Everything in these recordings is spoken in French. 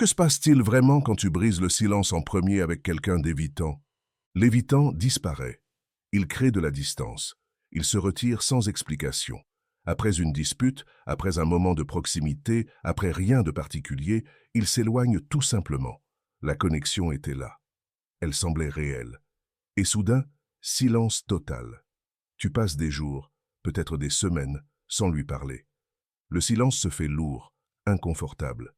Que se passe-t-il vraiment quand tu brises le silence en premier avec quelqu'un d'évitant? L'évitant disparaît. Il crée de la distance. Il se retire sans explication. Après une dispute, après un moment de proximité, après rien de particulier, il s'éloigne tout simplement. La connexion était là. Elle semblait réelle. Et soudain, silence total. Tu passes des jours, peut-être des semaines, sans lui parler. Le silence se fait lourd, inconfortable.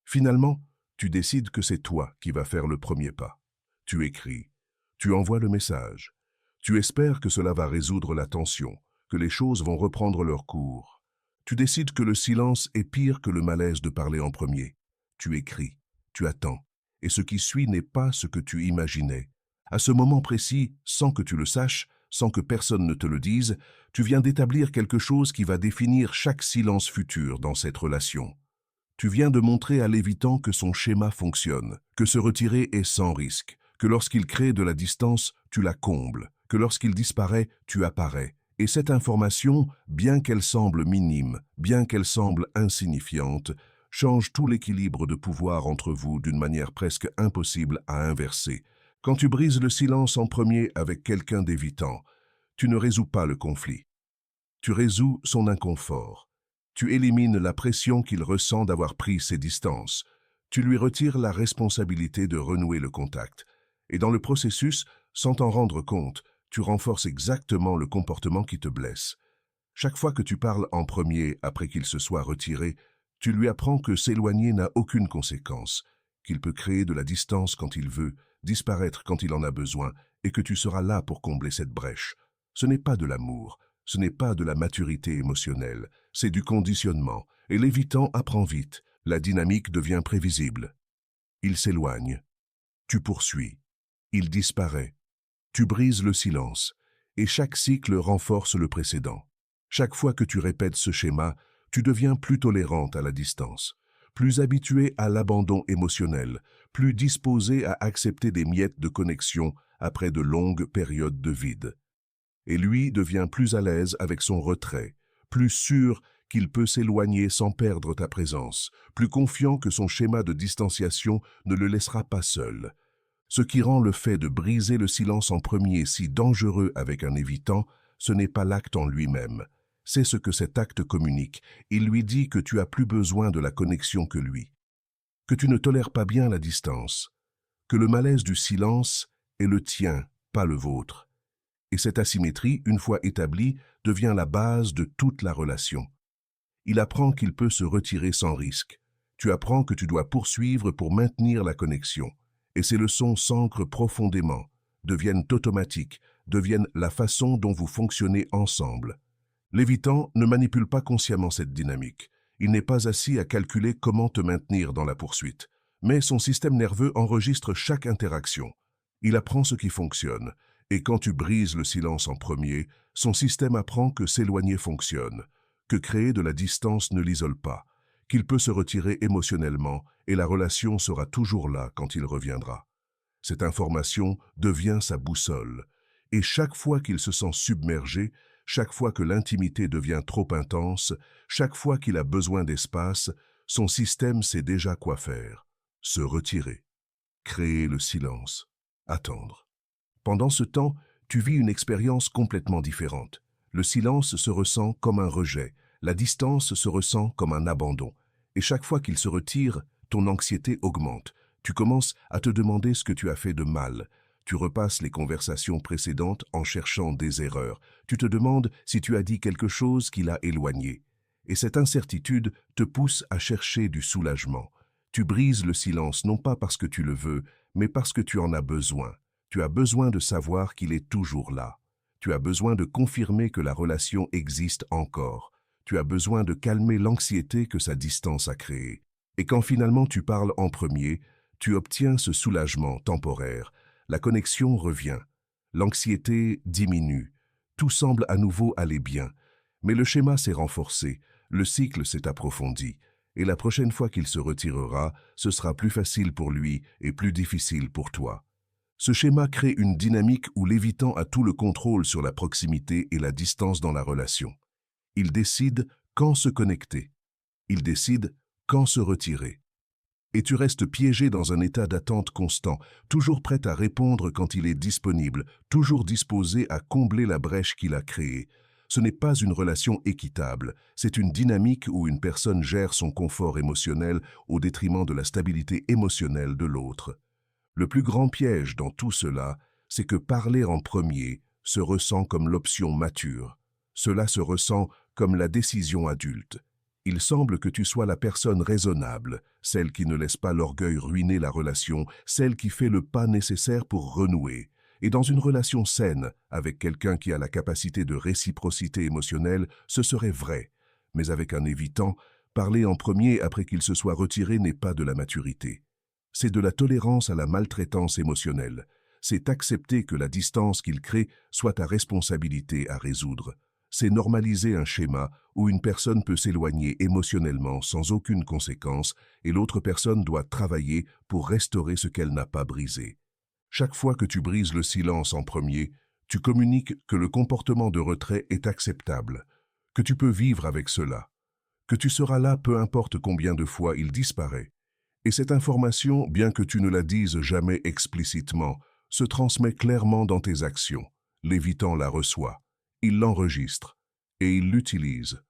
Finalement, tu décides que c'est toi qui vas faire le premier pas. Tu écris, tu envoies le message. Tu espères que cela va résoudre la tension, que les choses vont reprendre leur cours. Tu décides que le silence est pire que le malaise de parler en premier. Tu écris, tu attends, et ce qui suit n'est pas ce que tu imaginais. À ce moment précis, sans que tu le saches, sans que personne ne te le dise, tu viens d'établir quelque chose qui va définir chaque silence futur dans cette relation. Tu viens de montrer à l'évitant que son schéma fonctionne, que se retirer est sans risque, que lorsqu'il crée de la distance, tu la combles, que lorsqu'il disparaît, tu apparais. Et cette information, bien qu'elle semble minime, bien qu'elle semble insignifiante, change tout l'équilibre de pouvoir entre vous d'une manière presque impossible à inverser. Quand tu brises le silence en premier avec quelqu'un d'évitant, tu ne résous pas le conflit. Tu résous son inconfort. Tu élimines la pression qu'il ressent d'avoir pris ses distances. Tu lui retires la responsabilité de renouer le contact. Et dans le processus, sans t'en rendre compte, tu renforces exactement le comportement qui te blesse. Chaque fois que tu parles en premier après qu'il se soit retiré, tu lui apprends que s'éloigner n'a aucune conséquence, qu'il peut créer de la distance quand il veut, disparaître quand il en a besoin, et que tu seras là pour combler cette brèche. Ce n'est pas de l'amour, ce n'est pas de la maturité émotionnelle, c'est du conditionnement, et l'évitant apprend vite, la dynamique devient prévisible. Il s'éloigne, tu poursuis, il disparaît, tu brises le silence, et chaque cycle renforce le précédent. Chaque fois que tu répètes ce schéma, tu deviens plus tolérante à la distance, plus habituée à l'abandon émotionnel, plus disposée à accepter des miettes de connexion après de longues périodes de vide. Et lui devient plus à l'aise avec son retrait, plus sûr qu'il peut s'éloigner sans perdre ta présence, plus confiant que son schéma de distanciation ne le laissera pas seul. Ce qui rend le fait de briser le silence en premier si dangereux avec un évitant, ce n'est pas l'acte en lui-même. C'est ce que cet acte communique. Il lui dit que tu as plus besoin de la connexion que lui, que tu ne tolères pas bien la distance, que le malaise du silence est le tien, pas le vôtre. Et cette asymétrie, une fois établie, devient la base de toute la relation. Il apprend qu'il peut se retirer sans risque. Tu apprends que tu dois poursuivre pour maintenir la connexion. Et ces leçons s'ancrent profondément, deviennent automatiques, deviennent la façon dont vous fonctionnez ensemble. L'évitant ne manipule pas consciemment cette dynamique. Il n'est pas assis à calculer comment te maintenir dans la poursuite. Mais son système nerveux enregistre chaque interaction. Il apprend ce qui fonctionne. Et quand tu brises le silence en premier, son système apprend que s'éloigner fonctionne, que créer de la distance ne l'isole pas, qu'il peut se retirer émotionnellement et la relation sera toujours là quand il reviendra. Cette information devient sa boussole. Et chaque fois qu'il se sent submergé, chaque fois que l'intimité devient trop intense, chaque fois qu'il a besoin d'espace, son système sait déjà quoi faire. Se retirer, créer le silence, attendre. Pendant ce temps, tu vis une expérience complètement différente. Le silence se ressent comme un rejet, la distance se ressent comme un abandon. Et chaque fois qu'il se retire, ton anxiété augmente. Tu commences à te demander ce que tu as fait de mal. Tu repasses les conversations précédentes en cherchant des erreurs. Tu te demandes si tu as dit quelque chose qui l'a éloigné. Et cette incertitude te pousse à chercher du soulagement. Tu brises le silence non pas parce que tu le veux, mais parce que tu en as besoin. Tu as besoin de savoir qu'il est toujours là. Tu as besoin de confirmer que la relation existe encore. Tu as besoin de calmer l'anxiété que sa distance a créée. Et quand finalement tu parles en premier, tu obtiens ce soulagement temporaire. La connexion revient. L'anxiété diminue. Tout semble à nouveau aller bien. Mais le schéma s'est renforcé, le cycle s'est approfondi. Et la prochaine fois qu'il se retirera, ce sera plus facile pour lui et plus difficile pour toi. Ce schéma crée une dynamique où l'évitant a tout le contrôle sur la proximité et la distance dans la relation. Il décide quand se connecter. Il décide quand se retirer. Et tu restes piégé dans un état d'attente constant, toujours prêt à répondre quand il est disponible, toujours disposé à combler la brèche qu'il a créée. Ce n'est pas une relation équitable, c'est une dynamique où une personne gère son confort émotionnel au détriment de la stabilité émotionnelle de l'autre. Le plus grand piège dans tout cela, c'est que parler en premier se ressent comme l'option mature. Cela se ressent comme la décision adulte. Il semble que tu sois la personne raisonnable, celle qui ne laisse pas l'orgueil ruiner la relation, celle qui fait le pas nécessaire pour renouer. Et dans une relation saine, avec quelqu'un qui a la capacité de réciprocité émotionnelle, ce serait vrai. Mais avec un évitant, parler en premier après qu'il se soit retiré n'est pas de la maturité. C'est de la tolérance à la maltraitance émotionnelle. C'est accepter que la distance qu'il crée soit ta responsabilité à résoudre. C'est normaliser un schéma où une personne peut s'éloigner émotionnellement sans aucune conséquence et l'autre personne doit travailler pour restaurer ce qu'elle n'a pas brisé. Chaque fois que tu brises le silence en premier, tu communiques que le comportement de retrait est acceptable, que tu peux vivre avec cela, que tu seras là peu importe combien de fois il disparaît. Et cette information, bien que tu ne la dises jamais explicitement, se transmet clairement dans tes actions. L'évitant la reçoit, il l'enregistre et il l'utilise.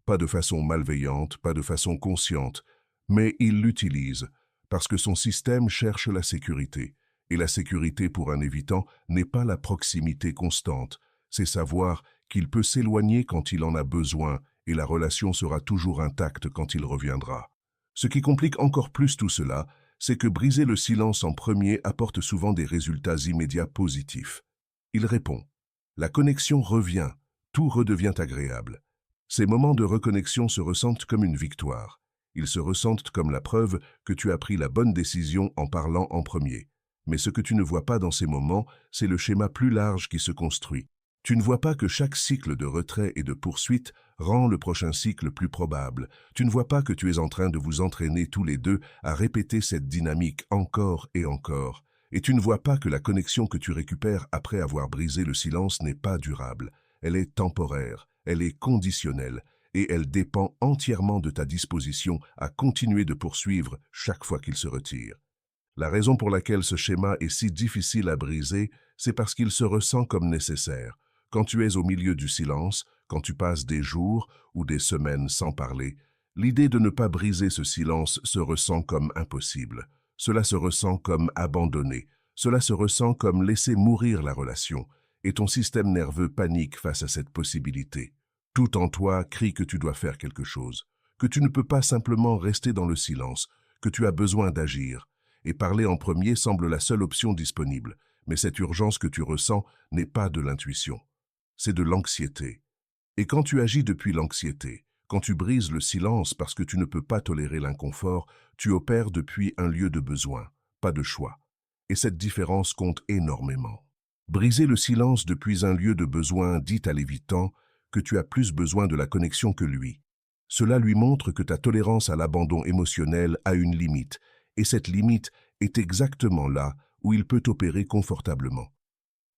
Pas de façon malveillante, pas de façon consciente, mais il l'utilise parce que son système cherche la sécurité. Et la sécurité pour un évitant n'est pas la proximité constante, c'est savoir qu'il peut s'éloigner quand il en a besoin et la relation sera toujours intacte quand il reviendra. Ce qui complique encore plus tout cela, c'est que briser le silence en premier apporte souvent des résultats immédiats positifs. Il répond. La connexion revient, tout redevient agréable. Ces moments de reconnexion se ressentent comme une victoire. Ils se ressentent comme la preuve que tu as pris la bonne décision en parlant en premier. Mais ce que tu ne vois pas dans ces moments, c'est le schéma plus large qui se construit. Tu ne vois pas que chaque cycle de retrait et de poursuite rend le prochain cycle plus probable. Tu ne vois pas que tu es en train de vous entraîner tous les deux à répéter cette dynamique encore et encore. Et tu ne vois pas que la connexion que tu récupères après avoir brisé le silence n'est pas durable. Elle est temporaire, elle est conditionnelle, et elle dépend entièrement de ta disposition à continuer de poursuivre chaque fois qu'il se retire. La raison pour laquelle ce schéma est si difficile à briser, c'est parce qu'il se ressent comme nécessaire. Quand tu es au milieu du silence, quand tu passes des jours ou des semaines sans parler, l'idée de ne pas briser ce silence se ressent comme impossible. Cela se ressent comme abandonné. Cela se ressent comme laisser mourir la relation. Et ton système nerveux panique face à cette possibilité. Tout en toi crie que tu dois faire quelque chose, que tu ne peux pas simplement rester dans le silence, que tu as besoin d'agir. Et parler en premier semble la seule option disponible, mais cette urgence que tu ressens n'est pas de l'intuition, c'est de l'anxiété. Et quand tu agis depuis l'anxiété, quand tu brises le silence parce que tu ne peux pas tolérer l'inconfort, tu opères depuis un lieu de besoin, pas de choix. Et cette différence compte énormément. Briser le silence depuis un lieu de besoin dit à l'évitant que tu as plus besoin de la connexion que lui. Cela lui montre que ta tolérance à l'abandon émotionnel a une limite, et cette limite est exactement là où il peut opérer confortablement.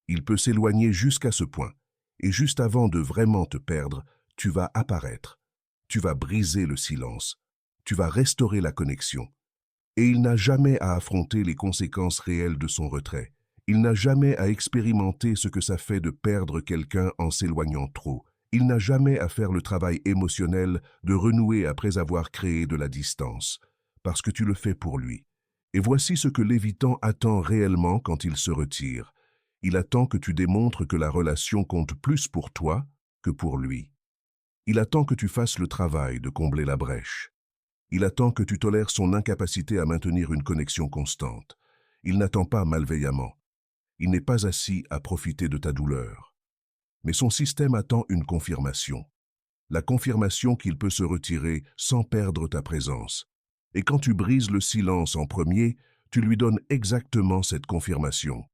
Il peut s'éloigner jusqu'à ce point, et juste avant de vraiment te perdre, tu vas apparaître. Tu vas briser le silence. Tu vas restaurer la connexion. Et il n'a jamais à affronter les conséquences réelles de son retrait. Il n'a jamais à expérimenter ce que ça fait de perdre quelqu'un en s'éloignant trop. Il n'a jamais à faire le travail émotionnel de renouer après avoir créé de la distance, parce que tu le fais pour lui. Et voici ce que l'évitant attend réellement quand il se retire. Il attend que tu démontres que la relation compte plus pour toi que pour lui. Il attend que tu fasses le travail de combler la brèche. Il attend que tu tolères son incapacité à maintenir une connexion constante. Il n'attend pas malveillamment. Il n'est pas assis à profiter de ta douleur. Mais son système attend une confirmation. La confirmation qu'il peut se retirer sans perdre ta présence. Et quand tu brises le silence en premier, tu lui donnes exactement cette confirmation.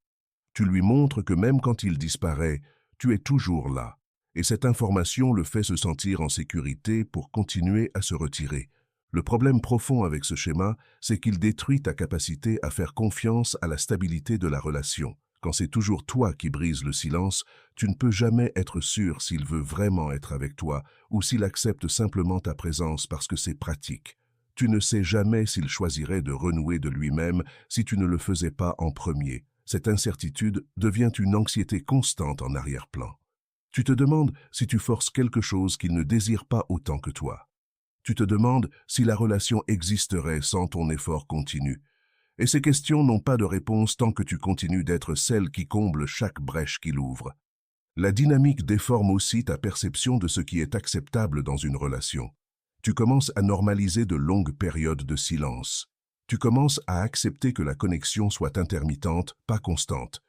Tu lui montres que même quand il disparaît, tu es toujours là. Et cette information le fait se sentir en sécurité pour continuer à se retirer. Le problème profond avec ce schéma, c'est qu'il détruit ta capacité à faire confiance à la stabilité de la relation. Quand c'est toujours toi qui brises le silence, tu ne peux jamais être sûr s'il veut vraiment être avec toi ou s'il accepte simplement ta présence parce que c'est pratique. Tu ne sais jamais s'il choisirait de renouer de lui-même si tu ne le faisais pas en premier. Cette incertitude devient une anxiété constante en arrière-plan. Tu te demandes si tu forces quelque chose qu'il ne désire pas autant que toi. Tu te demandes si la relation existerait sans ton effort continu. Et ces questions n'ont pas de réponse tant que tu continues d'être celle qui comble chaque brèche qu'il ouvre. La dynamique déforme aussi ta perception de ce qui est acceptable dans une relation. Tu commences à normaliser de longues périodes de silence. Tu commences à accepter que la connexion soit intermittente, pas constante.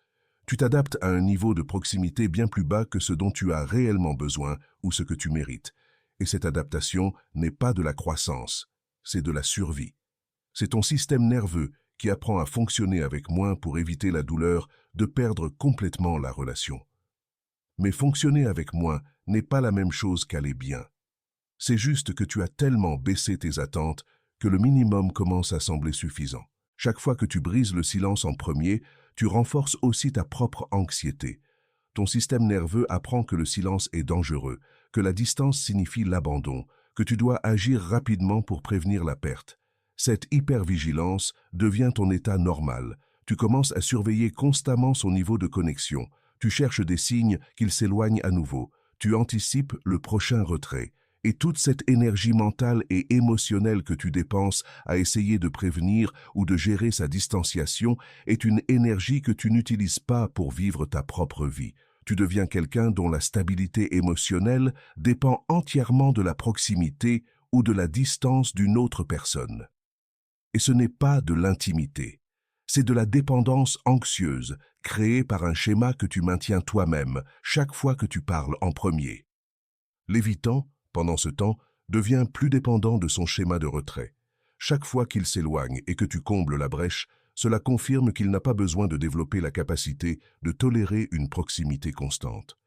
Tu t'adaptes à un niveau de proximité bien plus bas que ce dont tu as réellement besoin ou ce que tu mérites. Et cette adaptation n'est pas de la croissance, c'est de la survie. C'est ton système nerveux qui apprend à fonctionner avec moins pour éviter la douleur de perdre complètement la relation. Mais fonctionner avec moins n'est pas la même chose qu'aller bien. C'est juste que tu as tellement baissé tes attentes que le minimum commence à sembler suffisant. Chaque fois que tu brises le silence en premier, tu renforces aussi ta propre anxiété. Ton système nerveux apprend que le silence est dangereux, que la distance signifie l'abandon, que tu dois agir rapidement pour prévenir la perte. Cette hypervigilance devient ton état normal. Tu commences à surveiller constamment son niveau de connexion. Tu cherches des signes qu'il s'éloigne à nouveau. Tu anticipes le prochain retrait. Et toute cette énergie mentale et émotionnelle que tu dépenses à essayer de prévenir ou de gérer sa distanciation est une énergie que tu n'utilises pas pour vivre ta propre vie. Tu deviens quelqu'un dont la stabilité émotionnelle dépend entièrement de la proximité ou de la distance d'une autre personne. Et ce n'est pas de l'intimité, c'est de la dépendance anxieuse créée par un schéma que tu maintiens toi-même chaque fois que tu parles en premier. L'évitant, pendant ce temps, devient plus dépendant de son schéma de retrait. Chaque fois qu'il s'éloigne et que tu combles la brèche, cela confirme qu'il n'a pas besoin de développer la capacité de tolérer une proximité constante.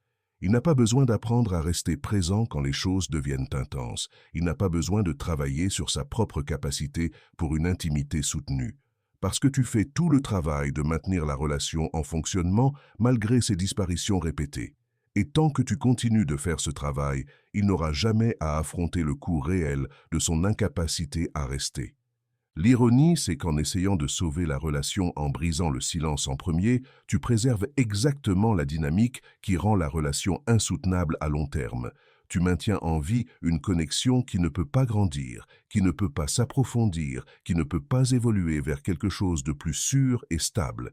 Il n'a pas besoin d'apprendre à rester présent quand les choses deviennent intenses. Il n'a pas besoin de travailler sur sa propre capacité pour une intimité soutenue. Parce que tu fais tout le travail de maintenir la relation en fonctionnement malgré ces disparitions répétées. Et tant que tu continues de faire ce travail, il n'aura jamais à affronter le coût réel de son incapacité à rester. L'ironie, c'est qu'en essayant de sauver la relation en brisant le silence en premier, tu préserves exactement la dynamique qui rend la relation insoutenable à long terme. Tu maintiens en vie une connexion qui ne peut pas grandir, qui ne peut pas s'approfondir, qui ne peut pas évoluer vers quelque chose de plus sûr et stable.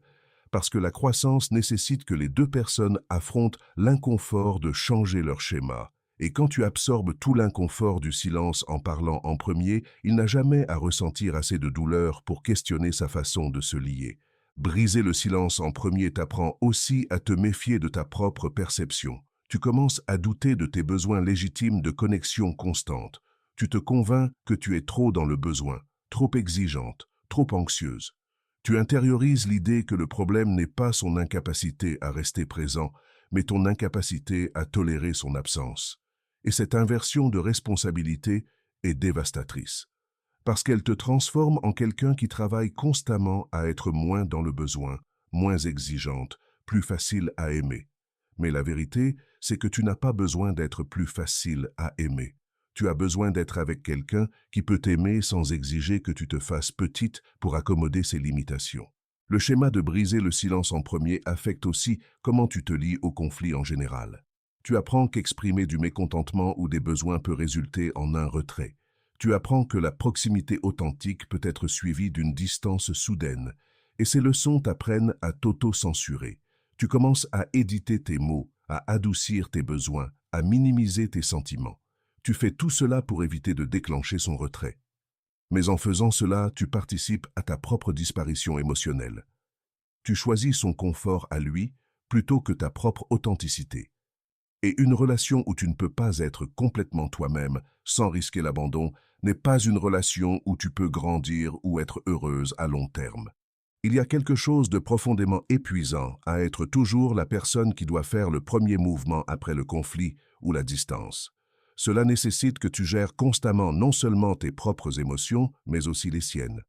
Parce que la croissance nécessite que les deux personnes affrontent l'inconfort de changer leur schéma. Et quand tu absorbes tout l'inconfort du silence en parlant en premier, il n'a jamais à ressentir assez de douleur pour questionner sa façon de se lier. Briser le silence en premier t'apprend aussi à te méfier de ta propre perception. Tu commences à douter de tes besoins légitimes de connexion constante. Tu te convaincs que tu es trop dans le besoin, trop exigeante, trop anxieuse. Tu intériorises l'idée que le problème n'est pas son incapacité à rester présent, mais ton incapacité à tolérer son absence. Et cette inversion de responsabilité est dévastatrice, parce qu'elle te transforme en quelqu'un qui travaille constamment à être moins dans le besoin, moins exigeante, plus facile à aimer. Mais la vérité, c'est que tu n'as pas besoin d'être plus facile à aimer. Tu as besoin d'être avec quelqu'un qui peut t'aimer sans exiger que tu te fasses petite pour accommoder ses limitations. Le schéma de briser le silence en premier affecte aussi comment tu te lies au conflit en général. Tu apprends qu'exprimer du mécontentement ou des besoins peut résulter en un retrait. Tu apprends que la proximité authentique peut être suivie d'une distance soudaine. Et ces leçons t'apprennent à t'auto-censurer. Tu commences à éditer tes mots, à adoucir tes besoins, à minimiser tes sentiments. Tu fais tout cela pour éviter de déclencher son retrait. Mais en faisant cela, tu participes à ta propre disparition émotionnelle. Tu choisis son confort à lui plutôt que ta propre authenticité. Et une relation où tu ne peux pas être complètement toi-même sans risquer l'abandon n'est pas une relation où tu peux grandir ou être heureuse à long terme. Il y a quelque chose de profondément épuisant à être toujours la personne qui doit faire le premier mouvement après le conflit ou la distance. Cela nécessite que tu gères constamment non seulement tes propres émotions, mais aussi les siennes.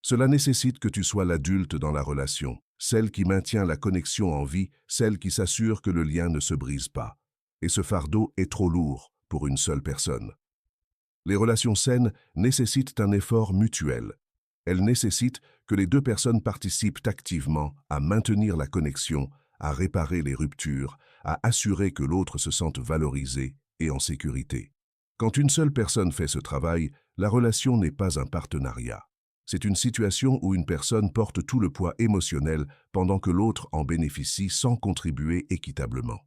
Cela nécessite que tu sois l'adulte dans la relation, celle qui maintient la connexion en vie, celle qui s'assure que le lien ne se brise pas. Et ce fardeau est trop lourd pour une seule personne. Les relations saines nécessitent un effort mutuel. Elles nécessitent que les deux personnes participent activement à maintenir la connexion, à réparer les ruptures, à assurer que l'autre se sente valorisé et en sécurité. Quand une seule personne fait ce travail, la relation n'est pas un partenariat. C'est une situation où une personne porte tout le poids émotionnel pendant que l'autre en bénéficie sans contribuer équitablement.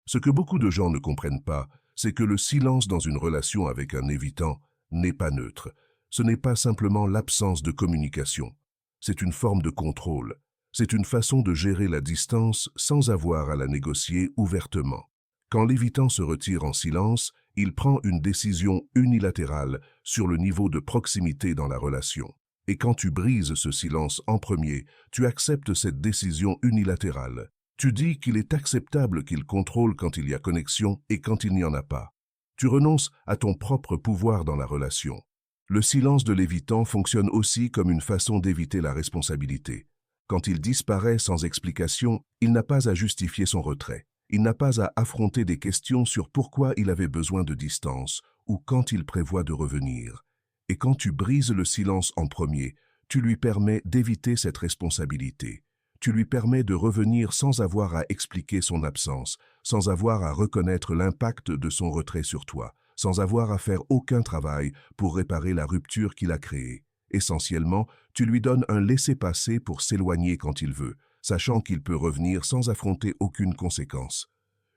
Ce que beaucoup de gens ne comprennent pas, c'est que le silence dans une relation avec un évitant n'est pas neutre. Ce n'est pas simplement l'absence de communication. C'est une forme de contrôle. C'est une façon de gérer la distance sans avoir à la négocier ouvertement. Quand l'évitant se retire en silence, il prend une décision unilatérale sur le niveau de proximité dans la relation. Et quand tu brises ce silence en premier, tu acceptes cette décision unilatérale. Tu dis qu'il est acceptable qu'il contrôle quand il y a connexion et quand il n'y en a pas. Tu renonces à ton propre pouvoir dans la relation. Le silence de l'évitant fonctionne aussi comme une façon d'éviter la responsabilité. Quand il disparaît sans explication, il n'a pas à justifier son retrait. Il n'a pas à affronter des questions sur pourquoi il avait besoin de distance ou quand il prévoit de revenir. Et quand tu brises le silence en premier, tu lui permets d'éviter cette responsabilité. Tu lui permets de revenir sans avoir à expliquer son absence, sans avoir à reconnaître l'impact de son retrait sur toi, sans avoir à faire aucun travail pour réparer la rupture qu'il a créée. Essentiellement, tu lui donnes un laissez-passer pour s'éloigner quand il veut, sachant qu'il peut revenir sans affronter aucune conséquence.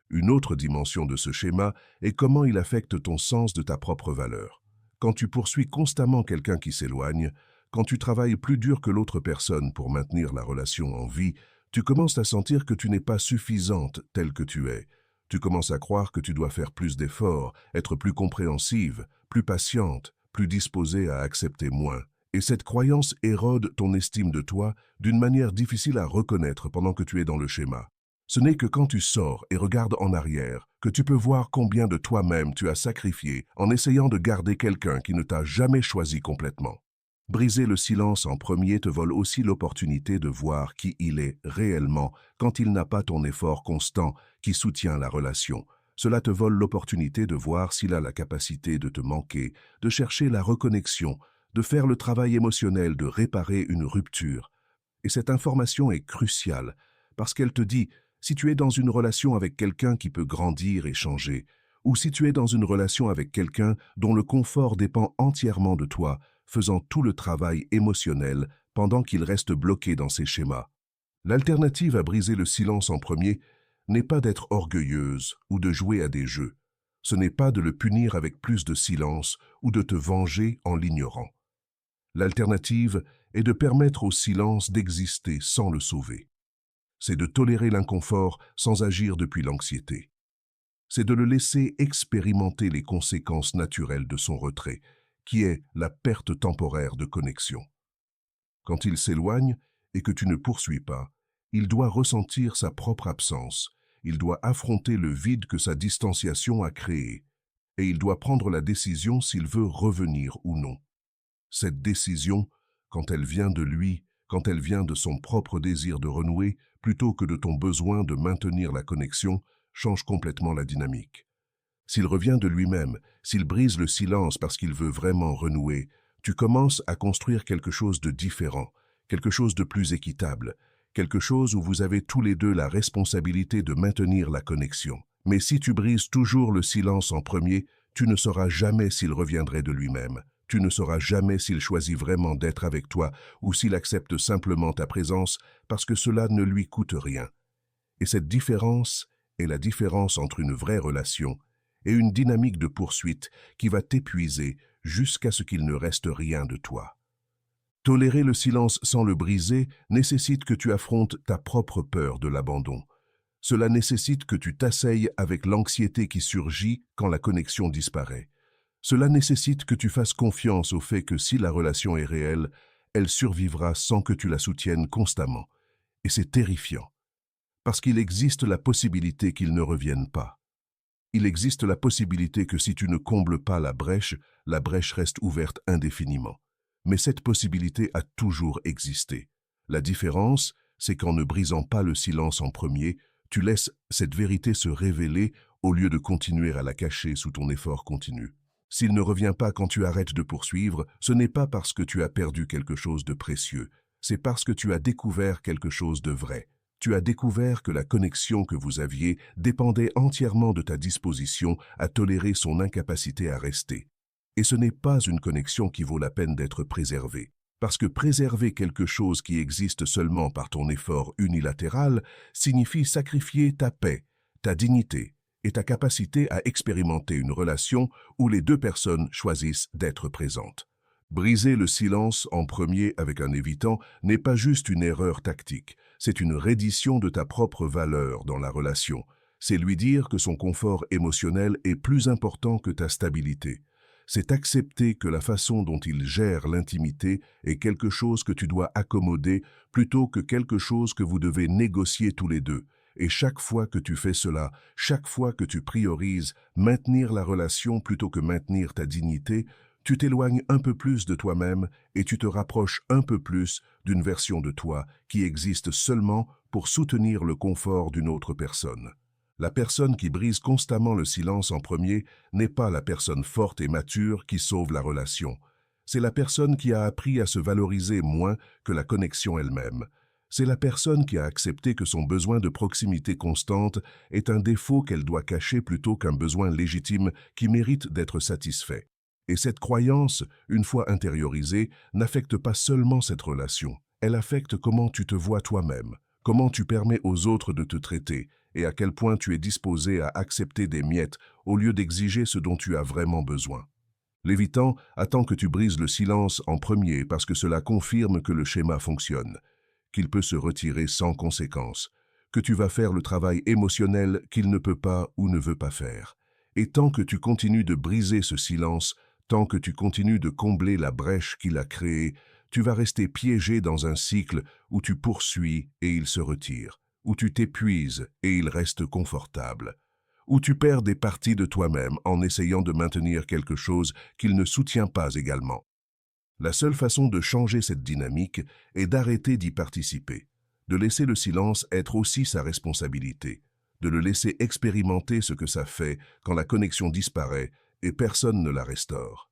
Une autre dimension de ce schéma est comment il affecte ton sens de ta propre valeur. Quand tu poursuis constamment quelqu'un qui s'éloigne, quand tu travailles plus dur que l'autre personne pour maintenir la relation en vie, tu commences à sentir que tu n'es pas suffisante telle que tu es. Tu commences à croire que tu dois faire plus d'efforts, être plus compréhensive, plus patiente, plus disposée à accepter moins. Et cette croyance érode ton estime de toi d'une manière difficile à reconnaître pendant que tu es dans le schéma. Ce n'est que quand tu sors et regardes en arrière que tu peux voir combien de toi-même tu as sacrifié en essayant de garder quelqu'un qui ne t'a jamais choisi complètement. Briser le silence en premier te vole aussi l'opportunité de voir qui il est réellement quand il n'a pas ton effort constant qui soutient la relation. Cela te vole l'opportunité de voir s'il a la capacité de te manquer, de chercher la reconnexion, de faire le travail émotionnel, de réparer une rupture. Et cette information est cruciale parce qu'elle te dit si tu es dans une relation avec quelqu'un qui peut grandir et changer, ou si tu es dans une relation avec quelqu'un dont le confort dépend entièrement de toi, faisant tout le travail émotionnel pendant qu'il reste bloqué dans ses schémas. L'alternative à briser le silence en premier n'est pas d'être orgueilleuse ou de jouer à des jeux. Ce n'est pas de le punir avec plus de silence ou de te venger en l'ignorant. L'alternative est de permettre au silence d'exister sans le sauver. C'est de tolérer l'inconfort sans agir depuis l'anxiété. C'est de le laisser expérimenter les conséquences naturelles de son retrait, qui est la perte temporaire de connexion. Quand il s'éloigne et que tu ne poursuis pas, il doit ressentir sa propre absence, il doit affronter le vide que sa distanciation a créé, et il doit prendre la décision s'il veut revenir ou non. Cette décision, quand elle vient de lui, quand elle vient de son propre désir de renouer, plutôt que de ton besoin de maintenir la connexion, change complètement la dynamique. S'il revient de lui-même, s'il brise le silence parce qu'il veut vraiment renouer, tu commences à construire quelque chose de différent, quelque chose de plus équitable, quelque chose où vous avez tous les deux la responsabilité de maintenir la connexion. Mais si tu brises toujours le silence en premier, tu ne sauras jamais s'il reviendrait de lui-même. Tu ne sauras jamais s'il choisit vraiment d'être avec toi ou s'il accepte simplement ta présence parce que cela ne lui coûte rien. Et cette différence est la différence entre une vraie relation et une dynamique de poursuite qui va t'épuiser jusqu'à ce qu'il ne reste rien de toi. Tolérer le silence sans le briser nécessite que tu affrontes ta propre peur de l'abandon. Cela nécessite que tu t'asseyes avec l'anxiété qui surgit quand la connexion disparaît. Cela nécessite que tu fasses confiance au fait que si la relation est réelle, elle survivra sans que tu la soutiennes constamment. Et c'est terrifiant, parce qu'il existe la possibilité qu'il ne revienne pas. Il existe la possibilité que si tu ne combles pas la brèche reste ouverte indéfiniment. Mais cette possibilité a toujours existé. La différence, c'est qu'en ne brisant pas le silence en premier, tu laisses cette vérité se révéler au lieu de continuer à la cacher sous ton effort continu. S'il ne revient pas quand tu arrêtes de poursuivre, ce n'est pas parce que tu as perdu quelque chose de précieux, c'est parce que tu as découvert quelque chose de vrai. Tu as découvert que la connexion que vous aviez dépendait entièrement de ta disposition à tolérer son incapacité à rester. Et ce n'est pas une connexion qui vaut la peine d'être préservée. Parce que préserver quelque chose qui existe seulement par ton effort unilatéral signifie sacrifier ta paix, ta dignité et ta capacité à expérimenter une relation où les deux personnes choisissent d'être présentes. Briser le silence en premier avec un évitant n'est pas juste une erreur tactique, c'est une reddition de ta propre valeur dans la relation. C'est lui dire que son confort émotionnel est plus important que ta stabilité. C'est accepter que la façon dont il gère l'intimité est quelque chose que tu dois accommoder plutôt que quelque chose que vous devez négocier tous les deux. Et chaque fois que tu fais cela, chaque fois que tu priorises maintenir la relation plutôt que maintenir ta dignité, tu t'éloignes un peu plus de toi-même et tu te rapproches un peu plus d'une version de toi qui existe seulement pour soutenir le confort d'une autre personne. La personne qui brise constamment le silence en premier n'est pas la personne forte et mature qui sauve la relation. C'est la personne qui a appris à se valoriser moins que la connexion elle-même. C'est la personne qui a accepté que son besoin de proximité constante est un défaut qu'elle doit cacher plutôt qu'un besoin légitime qui mérite d'être satisfait. Et cette croyance, une fois intériorisée, n'affecte pas seulement cette relation. Elle affecte comment tu te vois toi-même, comment tu permets aux autres de te traiter, et à quel point tu es disposé à accepter des miettes au lieu d'exiger ce dont tu as vraiment besoin. L'évitant attend que tu brises le silence en premier parce que cela confirme que le schéma fonctionne, qu'il peut se retirer sans conséquence, que tu vas faire le travail émotionnel qu'il ne peut pas ou ne veut pas faire. Et tant que tu continues de briser ce silence, tant que tu continues de combler la brèche qu'il a créée, tu vas rester piégé dans un cycle où tu poursuis et il se retire, où tu t'épuises et il reste confortable, où tu perds des parties de toi-même en essayant de maintenir quelque chose qu'il ne soutient pas également. La seule façon de changer cette dynamique est d'arrêter d'y participer, de laisser le silence être aussi sa responsabilité, de le laisser expérimenter ce que ça fait quand la connexion disparaît et personne ne la restaure,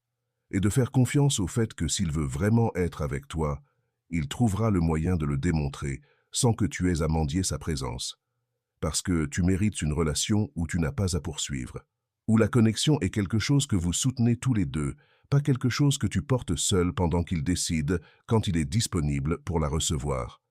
et de faire confiance au fait que s'il veut vraiment être avec toi, il trouvera le moyen de le démontrer sans que tu aies à mendier sa présence, parce que tu mérites une relation où tu n'as pas à poursuivre, où la connexion est quelque chose que vous soutenez tous les deux, pas quelque chose que tu portes seul pendant qu'il décide quand il est disponible pour la recevoir.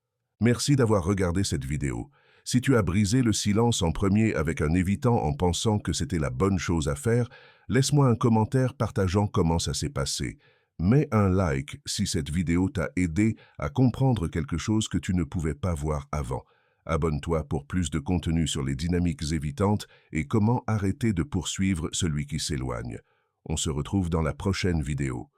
Merci d'avoir regardé cette vidéo. Si tu as brisé le silence en premier avec un évitant en pensant que c'était la bonne chose à faire, laisse-moi un commentaire partageant comment ça s'est passé. Mets un like si cette vidéo t'a aidé à comprendre quelque chose que tu ne pouvais pas voir avant. Abonne-toi pour plus de contenu sur les dynamiques évitantes et comment arrêter de poursuivre celui qui s'éloigne. On se retrouve dans la prochaine vidéo.